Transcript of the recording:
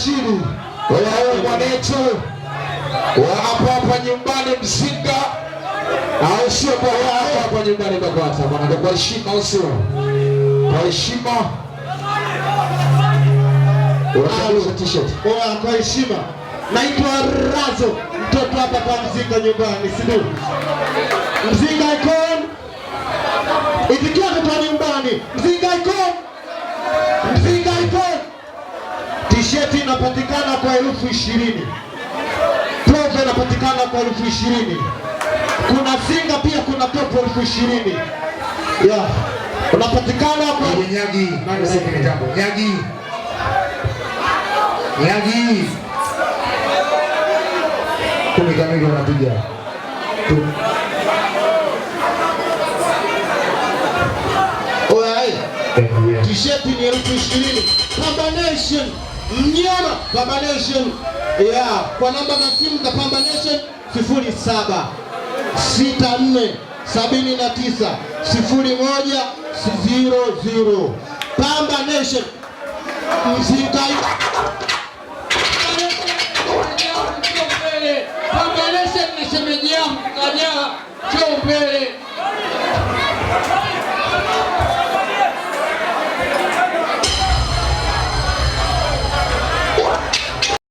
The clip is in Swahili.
chini. Wewe mwanetu hapa nyumbani Mzinga au sio? Kwa hapa nyumbani Bagwata bwana, kwa heshima au sio? Kwa heshima. Unauza t-shirt. Kwa heshima. Naitwa Razo, mtoto hapa kwa Mzinga nyumbani, si ndio? Mzinga icon. Itikia kwa nyumbani. Mzinga icon. Mzinga icon. T-shirt inapatikana kwa 20,000. Top inapatikana kwa 20,000. Kuna singa pia, kuna top 20,000. Yeah. Unapatikana kwa Nyagi. Nani sasa ni jambo? Nyagi. Nyagi. Kumi kamili unapiga. Oye. T-shirt ni 20,000. Combination mnyama combination. Yeah, kwa namba za simu za combination 07 64 79 01 00. Combination Mzinga Combination na shemeji yangu Kanya Choo mbele.